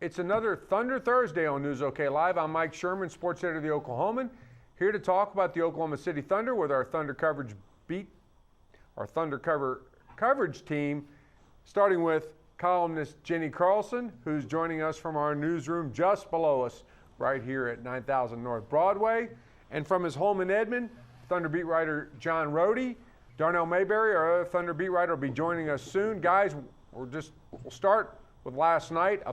It's another Thunder Thursday on News OK Live. I'm Mike Sherman, sports editor of the Oklahoman, here to talk about the Oklahoma City Thunder with our Thunder coverage coverage team, starting with columnist Jenny Carlson, who's joining us from our newsroom just below us, right here at 9000 North Broadway, and from his home in Edmond, Thunder beat writer John Rohde. Darnell Mayberry, our other Thunder beat writer, will be joining us soon. Guys, we'll start with last night. The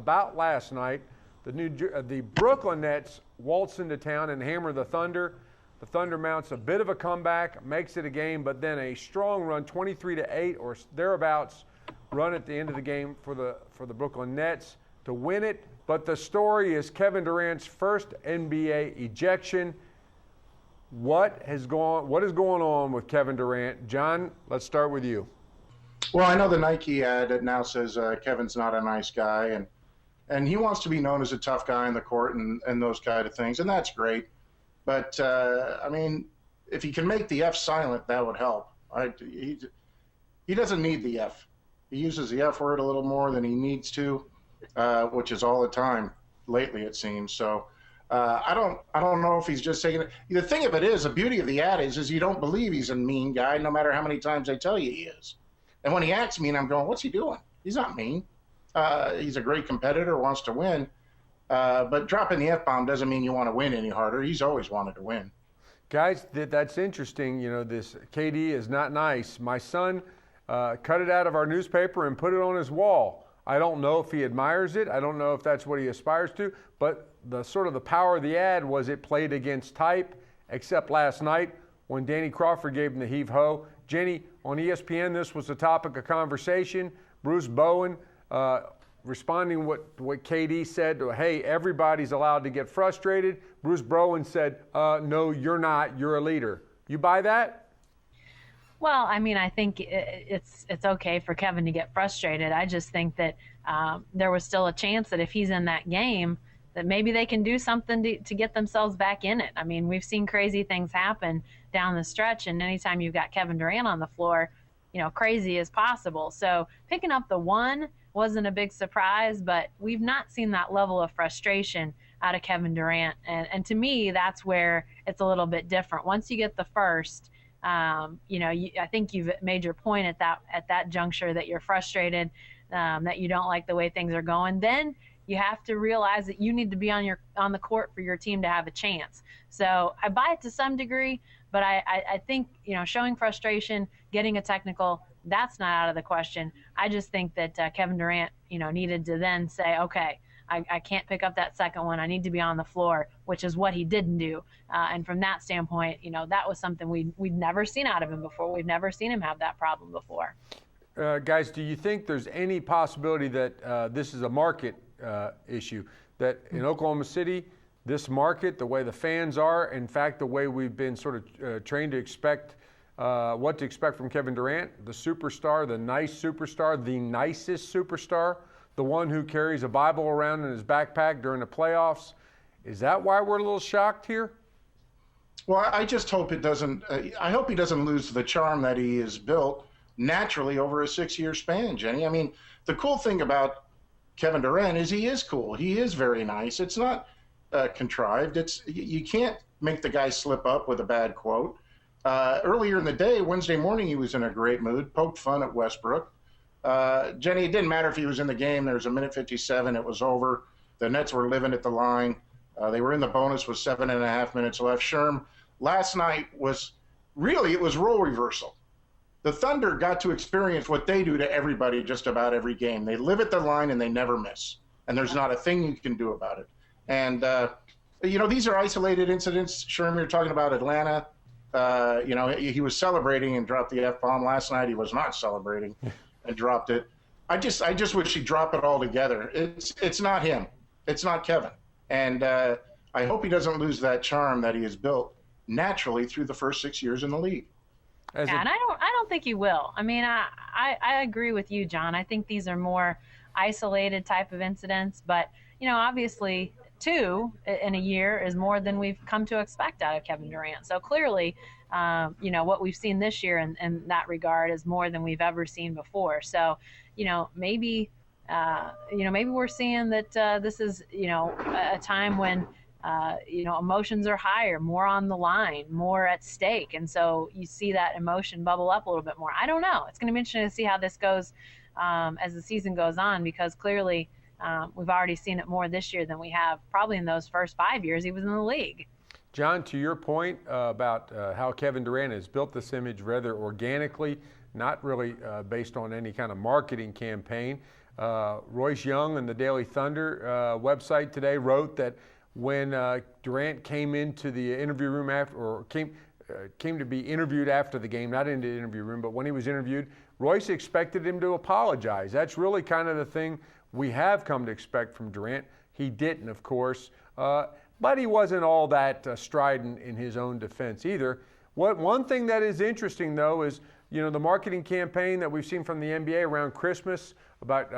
Brooklyn Nets waltz into town and hammer the Thunder. The Thunder mounts a bit of a comeback, makes it a game, but then a strong run, 23-8 or thereabouts, run at the end of the game for the Brooklyn Nets to win it. But the story is Kevin Durant's first NBA ejection. What is going on with Kevin Durant? John, let's start with you. Well, I know the Nike ad that now says Kevin's not a nice guy, and he wants to be known as a tough guy in the court and those kind of things, and that's great. But, I mean, if he can make the F silent, that would help. He doesn't need the F. He uses the F word a little more than he needs to, which is all the time lately, it seems. So I don't know if he's just taking it. The thing of it is, the beauty of the ad is you don't believe he's a mean guy, no matter how many times they tell you he is. And when he acts mean, I'm going, what's he doing? He's not mean. He's a great competitor, wants to win. But dropping the F-bomb doesn't mean you want to win any harder. He's always wanted to win. Guys, that's interesting. You know, this KD is not nice. My son cut it out of our newspaper and put it on his wall. I don't know if he admires it. I don't know if that's what he aspires to. But the power of the ad was it played against type, except last night when Danny Crawford gave him the heave-ho. Jenny, on ESPN, this was the topic of conversation. Bruce Bowen responding what KD said, hey, everybody's allowed to get frustrated. Bruce Bowen said, no, you're not. You're a leader. You buy that? Well, I mean, I think it's okay for Kevin to get frustrated. I just think that there was still a chance that if he's in that game, that maybe they can do something to get themselves back in it. I mean, we've seen crazy things happen down the stretch, and anytime you've got Kevin Durant on the floor, you know, crazy is possible. So picking up the one wasn't a big surprise, but we've not seen that level of frustration out of Kevin Durant. And to me, that's where it's a little bit different. Once you get the first, I think you've made your point at that juncture that you're frustrated, that you don't like the way things are going. Then you have to realize that you need to be on the court for your team to have a chance. So I buy it to some degree, but I think, you know, showing frustration, getting a technical, that's not out of the question. I just think that Kevin Durant, you know, needed to then say, okay, I can't pick up that second one. I need to be on the floor, which is what he didn't do. And from that standpoint, you know, that was something we'd never seen out of him before. We've never seen him have that problem before. Guys, do you think there's any possibility that this is a market issue, that in Oklahoma City, this market, the way the fans are, in fact, the way we've been sort of trained to expect what to expect from Kevin Durant, the superstar, the nice superstar, the nicest superstar, the one who carries a Bible around in his backpack during the playoffs. Is that why we're a little shocked here? Well, I just hope it doesn't. I hope he doesn't lose the charm that he has built naturally over a 6-year span, Jenny. I mean, the cool thing about Kevin Durant is he is cool. He is very nice. It's not contrived. You can't make the guy slip up with a bad quote. Earlier in the day, Wednesday morning, he was in a great mood, poked fun at Westbrook. Jenny, it didn't matter if he was in the game. There was a minute 57. It was over. The Nets were living at the line. They were in the bonus with 7.5 minutes left. Sherm, last night it was role reversal. The Thunder got to experience what they do to everybody just about every game. They live at the line and they never miss. And there's not a thing you can do about it. And, these are isolated incidents. Sherm, you're talking about Atlanta. He was celebrating and dropped the F-bomb. Last night he was not celebrating and dropped it. I just wish he'd drop it all together. It's not him. It's not Kevin. And I hope he doesn't lose that charm that he has built naturally through the first 6 years in the league. And I don't think he will. I mean, I agree with you, John. I think these are more isolated type of incidents, but obviously 2 in a year is more than we've come to expect out of Kevin Durant. So clearly, what we've seen this year in that regard is more than we've ever seen before. So, maybe maybe we're seeing that this is, a time when, emotions are higher, more on the line, more at stake. And so you see that emotion bubble up a little bit more. I don't know. It's going to be interesting to see how this goes as the season goes on, because clearly we've already seen it more this year than we have probably in those first 5 years he was in the league. John, to your point about how Kevin Durant has built this image rather organically, not really based on any kind of marketing campaign. Royce Young and the Daily Thunder website today wrote that when Durant came into the interview room after, or came to be interviewed after the game, not into the interview room, but when he was interviewed, Royce expected him to apologize. That's really kind of the thing we have come to expect from Durant. He didn't, of course. But he wasn't all that strident in his own defense either. One thing that is interesting, though, is the marketing campaign that we've seen from the NBA around Christmas about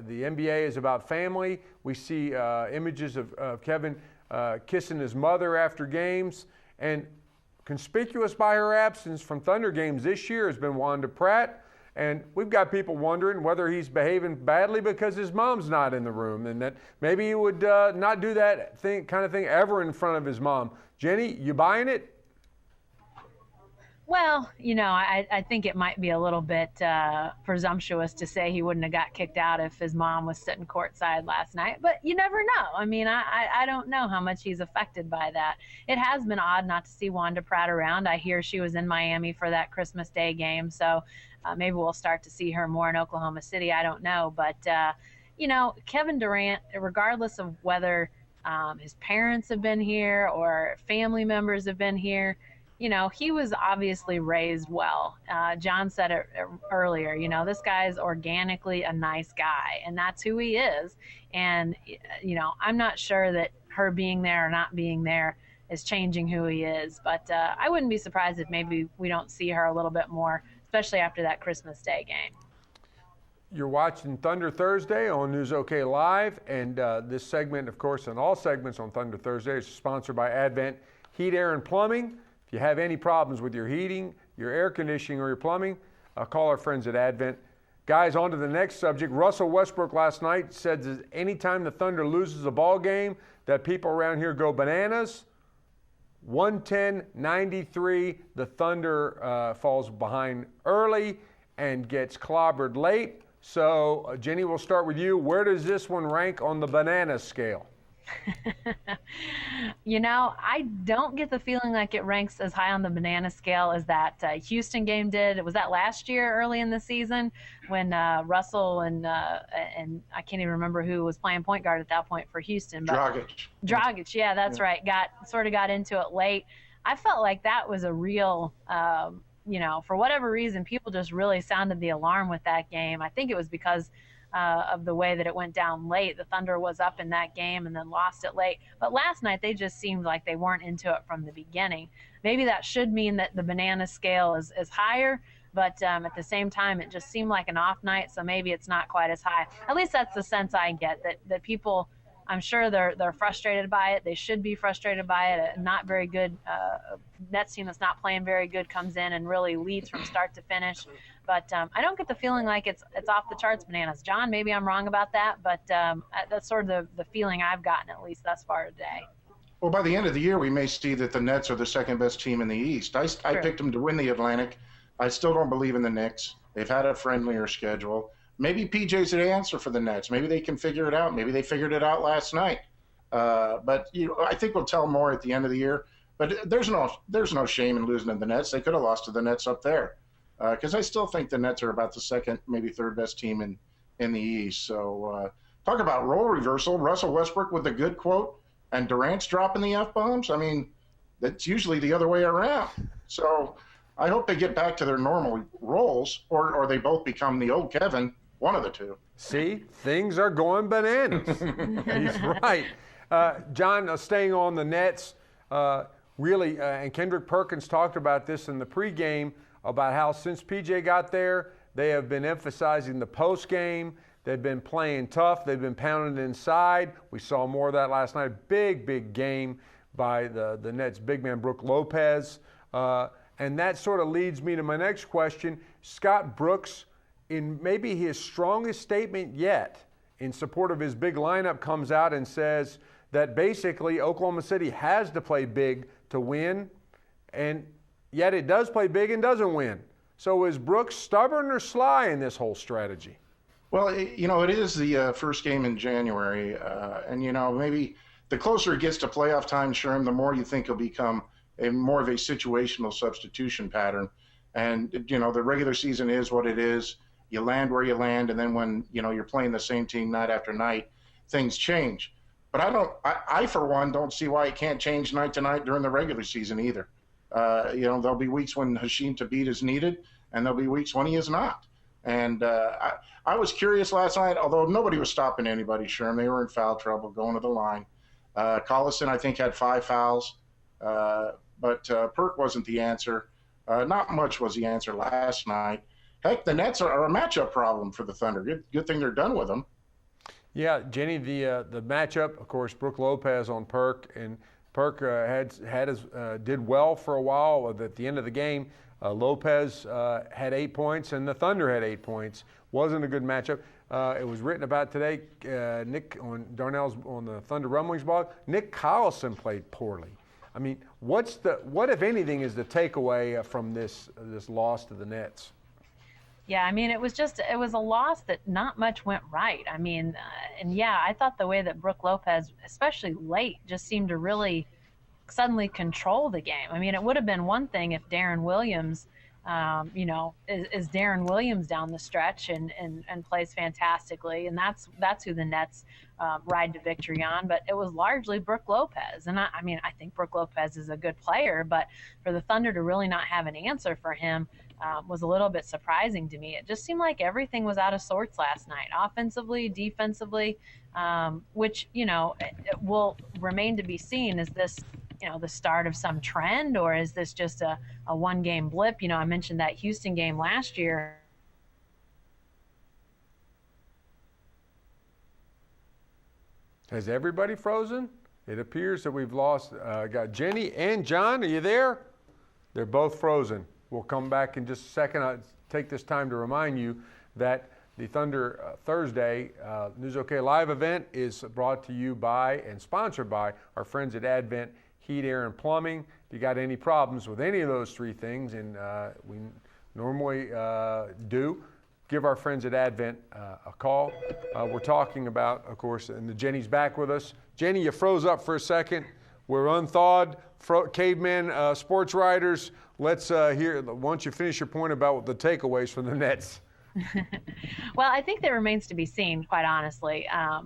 the NBA is about family. We see images of Kevin kissing his mother after games. And conspicuous by her absence from Thunder games this year has been Wanda Pratt. And we've got people wondering whether he's behaving badly because his mom's not in the room, and that maybe he would not do that kind of thing ever in front of his mom. Jenny, you buying it? Well, I think it might be a little bit presumptuous to say he wouldn't have got kicked out if his mom was sitting courtside last night. But you never know. I mean, I don't know how much he's affected by that. It has been odd not to see Wanda Pratt around. I hear she was in Miami for that Christmas Day game. So maybe we'll start to see her more in Oklahoma City. I don't know. But, Kevin Durant, regardless of whether his parents have been here or family members have been here, he was obviously raised well. John said it earlier, this guy's organically a nice guy, and that's who he is. And, I'm not sure that her being there or not being there is changing who he is. But I wouldn't be surprised if maybe we don't see her a little bit more, especially after that Christmas Day game. You're watching Thunder Thursday on News OK Live, and this segment, of course, and all segments on Thunder Thursday is sponsored by Advent Heat, Air, and Plumbing. If you have any problems with your heating, your air conditioning, or your plumbing, call our friends at Advent. Guys, on to the next subject. Russell Westbrook last night said that anytime the Thunder loses a ball game, that people around here go bananas. 110-93, the Thunder falls behind early and gets clobbered late. So, Jenny, we'll start with you. Where does this one rank on the banana scale? I don't get the feeling like it ranks as high on the banana scale as that Houston game did. Was that last year early in the season when Russell and I can't even remember who was playing point guard at that point for Houston. But Dragic, yeah, that's right. Got into it late. I felt like that was a real, for whatever reason, people just really sounded the alarm with that game. I think it was because of the way that it went down late. The Thunder was up in that game and then lost it late. But last night, they just seemed like they weren't into it from the beginning. Maybe that should mean that the banana scale is higher, but at the same time, it just seemed like an off night, so maybe it's not quite as high. At least that's the sense I get, that people, I'm sure they're frustrated by it. They should be frustrated by it. A not very good Nets team that's not playing very good comes in and really leads from start to finish. But I don't get the feeling like it's off the charts bananas. John, maybe I'm wrong about that, but that's sort of the feeling I've gotten, at least thus far today. Well, by the end of the year, we may see that the Nets are the second best team in the East. I picked them to win the Atlantic. I still don't believe in the Knicks. They've had a friendlier schedule. Maybe PJ's the answer for the Nets. Maybe they can figure it out. Maybe they figured it out last night. But I think we'll tell more at the end of the year. But there's no shame in losing to the Nets. They could have lost to the Nets up there. Because I still think the Nets are about the second, maybe third best team in the East. So talk about role reversal. Russell Westbrook with a good quote and Durant's dropping the F-bombs. I mean, that's usually the other way around. So I hope they get back to their normal roles or they both become the old Kevin, one of the two. See, things are going bananas. He's right. John, staying on the Nets, really, and Kendrick Perkins talked about this in the pregame, about how since PJ got there, they have been emphasizing the post game. They've been playing tough. They've been pounding inside. We saw more of that last night. Big game by the Nets' big man, Brook Lopez. And that sort of leads me to my next question. Scott Brooks, in maybe his strongest statement yet, in support of his big lineup, comes out and says that basically Oklahoma City has to play big to win, and yet it does play big and doesn't win. So is Brooks stubborn or sly in this whole strategy? Well, it is the first game in January, and maybe the closer it gets to playoff time, Sherm, the more you think he'll become more of a situational substitution pattern. And the regular season is what it is. You land where you land, and then when you're playing the same team night after night, things change. But I for one don't see why it can't change night to night during the regular season either. There'll be weeks when Hashim Thabit is needed, and there'll be weeks when he is not. And I was curious last night, although nobody was stopping anybody, Sherm. They were in foul trouble going to the line. Collison, I think, had 5 fouls, but Perk wasn't the answer. Not much was the answer last night. Heck, the Nets are a matchup problem for the Thunder. Good thing they're done with them. Yeah, Jenny, the matchup, of course, Brook Lopez on Perk, and Perk did well for a while. At the end of the game, Lopez had 8 points, and the Thunder had 8 points. Wasn't a good matchup. It was written about today. Nick on Darnell's on the Thunder Rumblings blog. Nick Collison played poorly. I mean, what if anything is the takeaway from this loss to the Nets? Yeah, I mean, it was a loss that not much went right. I mean, I thought the way that Brook Lopez, especially late, just seemed to really suddenly control the game. I mean, it would have been one thing if Darren Williams, is Darren Williams down the stretch and plays fantastically, and that's who the Nets ride to victory on. But it was largely Brook Lopez, and I think Brook Lopez is a good player, but for the Thunder to really not have an answer for him was a little bit surprising to me. It just seemed like everything was out of sorts last night, offensively, defensively, which it will remain to be seen. Is this the start of some trend, or is this just a one-game blip? I mentioned that Houston game last year. Has everybody frozen? It appears that we've lost. Got Jenny and John. Are you there? They're both frozen. We'll come back in just a second. I'll take this time to remind you that the Thunder Thursday News OK Live event is brought to you by and sponsored by our friends at Advent Heat, Air, and Plumbing. If you got any problems with any of those 3 things, and we normally do, give our friends at Advent a call. We're talking about, of course, and Jenny's back with us. Jenny, you froze up for a second. We're unthawed, caveman sports writers. Let's hear, once you finish your point about the takeaways from the Nets. Well, I think that remains to be seen, quite honestly. I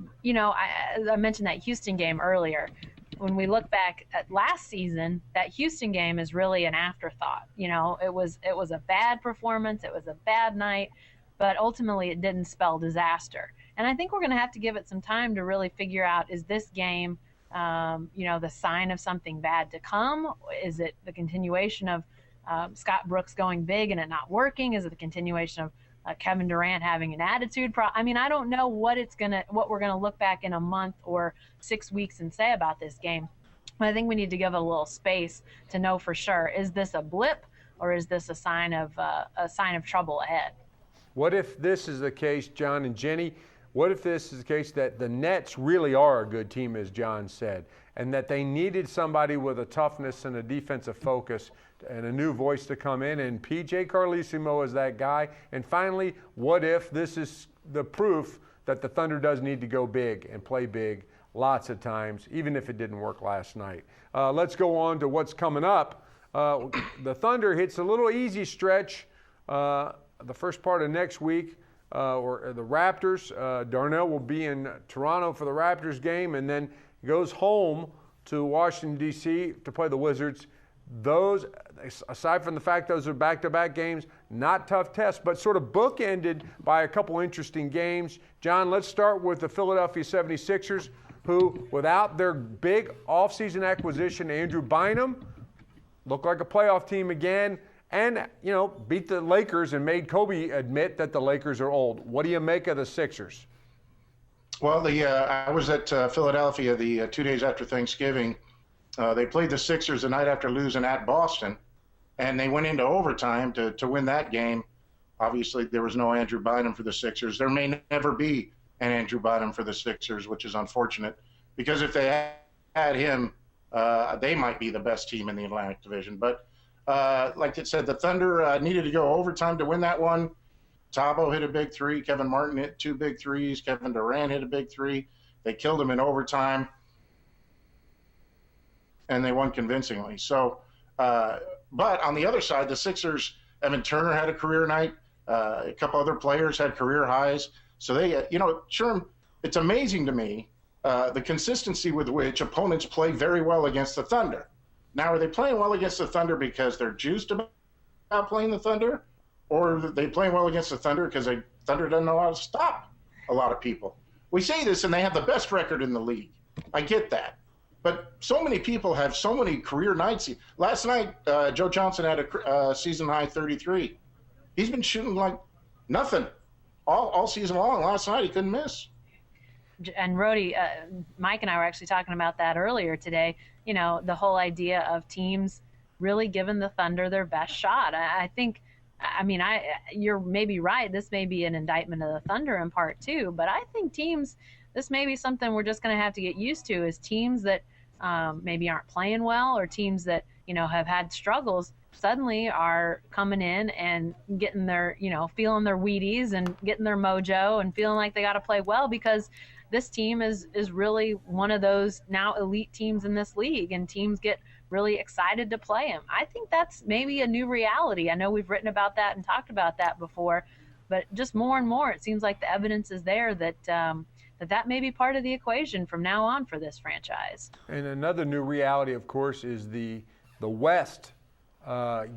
mentioned that Houston game earlier. When we look back at last season, that Houston game is really an afterthought. It was a bad performance. It was a bad night, but ultimately it didn't spell disaster. And I think we're going to have to give it some time to really figure out, is this game, the sign of something bad to come? Is it the continuation of Scott Brooks going big and it not working? Is it the continuation of Kevin Durant having an attitude problem? I don't know what we're gonna look back in a month or 6 weeks and say about this game. But I think we need to give it a little space to know for sure. Is this a blip, or is this a sign of trouble ahead? What if this is the case, John and Jenny? What if this is the case that the Nets really are a good team, as John said, and that they needed somebody with a toughness and a defensive focus and a new voice to come in, and PJ Carlesimo is that guy? And finally, what if this is the proof that the Thunder does need to go big and play big lots of times, even if it didn't work last night? Let's go on to what's coming up. The Thunder hits a little easy stretch the first part of next week. Or the Raptors. Darnell will be in Toronto for the Raptors game, and then goes home to Washington, D.C. to play the Wizards. Those, aside from the fact those are back-to-back games, not tough tests, but sort of bookended by a couple interesting games. John, let's start with the Philadelphia 76ers, who, without their big offseason acquisition, Andrew Bynum, look like a playoff team again. And, beat the Lakers and made Kobe admit that the Lakers are old. What do you make of the Sixers? Well, I was at Philadelphia the 2 days after Thanksgiving. They played the Sixers the night after losing at Boston, and they went into overtime to win that game. Obviously, there was no Andrew Bynum for the Sixers. There may never be and Andrew Bynum for the Sixers, which is unfortunate because if they had him, they might be the best team in the Atlantic Division. But like it said, the Thunder needed to go overtime to win that one. Tabo hit a big three. Kevin Martin hit 2 big threes. Kevin Durant hit a big three. They killed him in overtime, and they won convincingly. So, but on the other side, the Sixers, Evan Turner had a career night. A couple other players had career highs. So they, Sherm, it's amazing to me the consistency with which opponents play very well against the Thunder. Now, are they playing well against the Thunder because they're juiced about playing the Thunder? Or are they playing well against the Thunder because the Thunder doesn't know how to stop a lot of people? We say this, and they have the best record in the league. I get that. But so many people have so many career nights. Last night, Joe Johnson had a season-high 33. He's been shooting like nothing all season long. Last night, he couldn't miss. And Rhodey, Mike and I were actually talking about that earlier today. You know, the whole idea of teams really giving the Thunder their best shot. I think, you're maybe right. This may be an indictment of the Thunder in part too, but I think teams, this may be something we're just going to have to get used to, is teams that maybe aren't playing well, or teams that, have had struggles, suddenly are coming in and getting their, feeling their Wheaties and getting their mojo and feeling like they got to play well, because this team is really one of those now elite teams in this league, and teams get really excited to play them. I think that's maybe a new reality. I know we've written about that and talked about that before, but just more and more, it seems like the evidence is there that that may be part of the equation from now on for this franchise. And another new reality, of course, is the West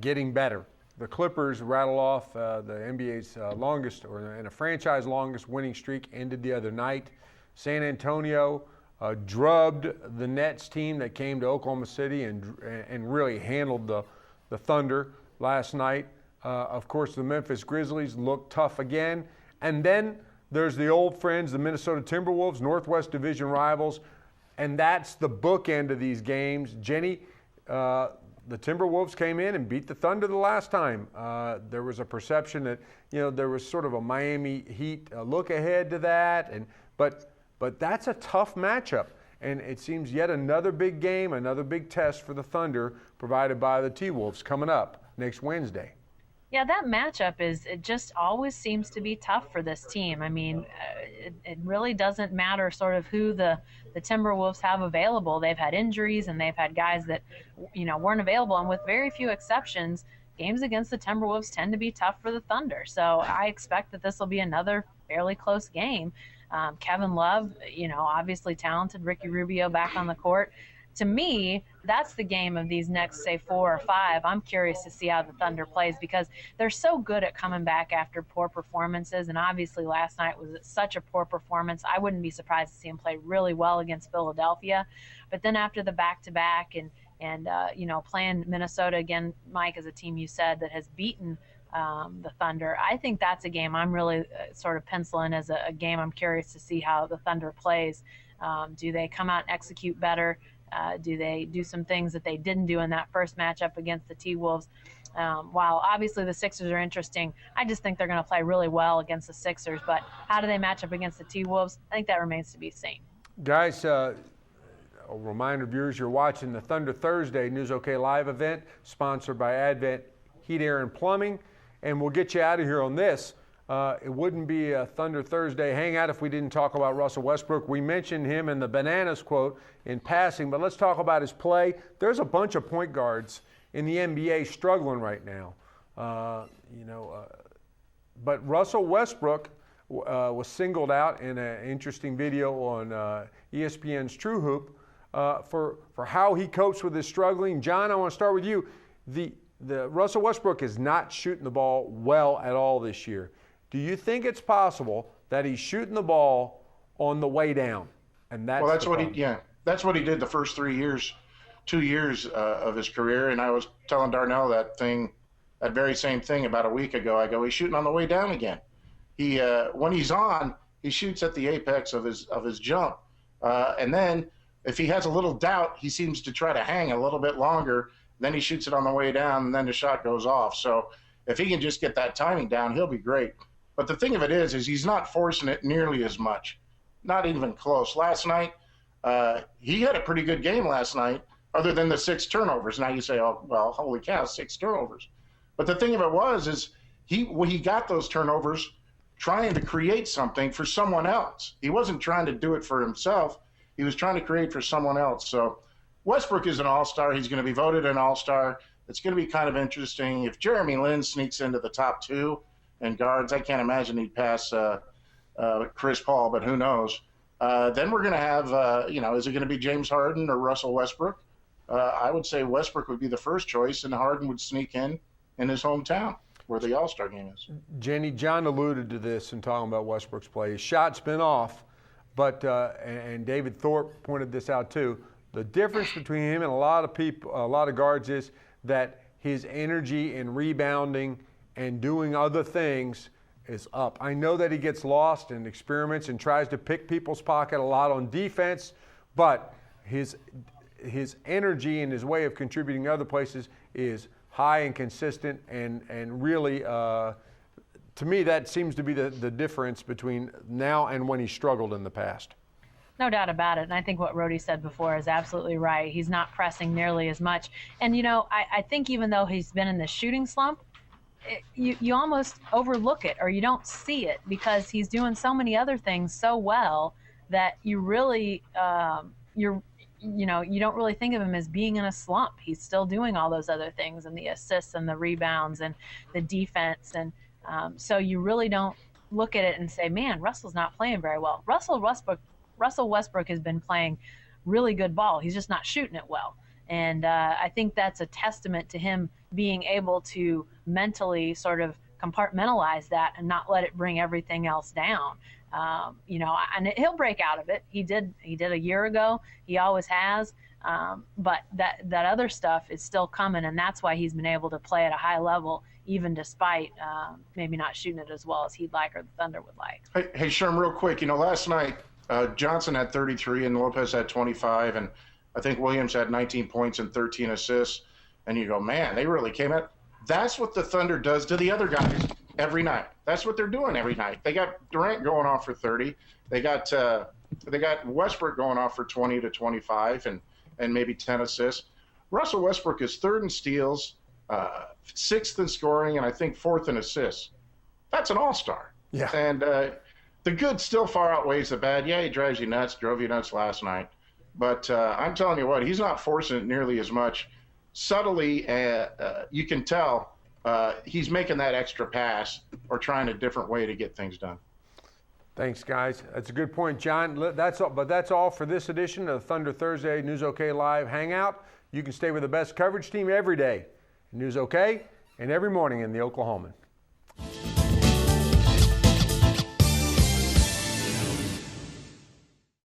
getting better. The Clippers rattle off the NBA's longest, or in a franchise longest winning streak, ended the other night. San Antonio drubbed the Nets team that came to Oklahoma City and really handled the Thunder last night. Of course, the Memphis Grizzlies looked tough again. And then there's the old friends, the Minnesota Timberwolves, Northwest Division rivals, and that's the bookend of these games. Jenny, the Timberwolves came in and beat the Thunder the last time. There was a perception that, there was sort of a Miami Heat look ahead to that, but that's a tough matchup. And it seems yet another big game, another big test for the Thunder provided by the T-Wolves coming up next Wednesday. Yeah, that matchup it just always seems to be tough for this team. I mean, it really doesn't matter sort of who the Timberwolves have available. They've had injuries and they've had guys that, weren't available. And with very few exceptions, games against the Timberwolves tend to be tough for the Thunder. So I expect that this will be another fairly close game. Kevin Love, obviously talented. Ricky Rubio back on the court. To me, that's the game of these next, say, 4 or 5. I'm curious to see how the Thunder plays, because they're so good at coming back after poor performances. And obviously last night was such a poor performance. I wouldn't be surprised to see them play really well against Philadelphia. But then after the back-to-back and playing Minnesota again, Mike, is a team you said that has beaten the Thunder. I think that's a game I'm really sort of penciling as a game I'm curious to see how the Thunder plays. Do they come out and execute better? Do they do some things that they didn't do in that first matchup against the T-Wolves? While obviously the Sixers are interesting, I just think they're going to play really well against the Sixers. But how do they match up against the T-Wolves? I think that remains to be seen. Guys, a reminder, viewers, you're watching the Thunder Thursday News OK Live event, sponsored by Advent Heat, Air, and Plumbing. And we'll get you out of here on this. It wouldn't be a Thunder Thursday Hangout if we didn't talk about Russell Westbrook. We mentioned him in the Bananas quote in passing, but let's talk about his play. There's a bunch of point guards in the NBA struggling right now. But Russell Westbrook was singled out in an interesting video on ESPN's True Hoop for how he copes with his struggling. John, I want to start with you. The Russell Westbrook is not shooting the ball well at all this year. Do you think it's possible that he's shooting the ball on the way down? And that's what he did the first 2 years of his career. And I was telling Darnell that very same thing about a week ago. I go, he's shooting on the way down again. He when he's on, he shoots at the apex of his jump, and then if he has a little doubt, he seems to try to hang a little bit longer. Then he shoots it on the way down, and then the shot goes off. So if he can just get that timing down, he'll be great. But the thing of it is he's not forcing it nearly as much. Not even close. Last night, he had a pretty good game last night, other than the 6 turnovers. Now you say, oh, well, holy cow, 6 turnovers. But the thing of it is he got those turnovers trying to create something for someone else. He wasn't trying to do it for himself. He was trying to create for someone else. So Westbrook is an all-star. He's going to be voted an all-star. It's going to be kind of interesting. If Jeremy Lin sneaks into the top 2 in guards, I can't imagine he'd pass Chris Paul, but who knows? Then we're going to have, is it going to be James Harden or Russell Westbrook? I would say Westbrook would be the first choice, and Harden would sneak in his hometown where the All-Star game is. Jenny, John alluded to this in talking about Westbrook's play. His shot's been off, but and David Thorpe pointed this out too. The difference between him and a lot of guards is that his energy in rebounding and doing other things is up. I know that he gets lost and experiments and tries to pick people's pocket a lot on defense, but his energy and his way of contributing other places is high and consistent, and really, to me, that seems to be the difference between now and when he struggled in the past. No doubt about it. And I think what Rody said before is absolutely right. He's not pressing nearly as much. And, I think even though he's been in the shooting slump, you almost overlook it, or you don't see it, because he's doing so many other things so well that you really, you don't really think of him as being in a slump. He's still doing all those other things, and the assists and the rebounds and the defense. And so you really don't look at it and say, man, Russell's not playing very well. Russell Westbrook has been playing really good ball. He's just not shooting it well. And I think that's a testament to him being able to mentally sort of compartmentalize that and not let it bring everything else down. And he'll break out of it. He did a year ago. He always has. But that other stuff is still coming, and that's why he's been able to play at a high level, even despite maybe not shooting it as well as he'd like or the Thunder would like. Hey, Sherm, real quick. Last night Johnson had 33 and Lopez had 25, and I think Williams had 19 points and 13 assists. And you go, man, they really came out. That's what the Thunder does to the other guys every night. That's what they're doing every night. They got Durant going off for 30. They got Westbrook going off for 20 to 25 and maybe 10 assists. Russell Westbrook is 3rd in steals, 6th in scoring, and I think 4th in assists. That's an all-star. Yeah. And the good still far outweighs the bad. Yeah, he drives you nuts, drove you nuts last night. But I'm telling you what, he's not forcing it nearly as much. Subtly, you can tell he's making that extra pass or trying a different way to get things done. Thanks, guys. That's a good point, John. That's all, but that's all for this edition of the Thunder Thursday News OK Live Hangout. You can stay with the best coverage team every day, News OK, and every morning in the Oklahoman.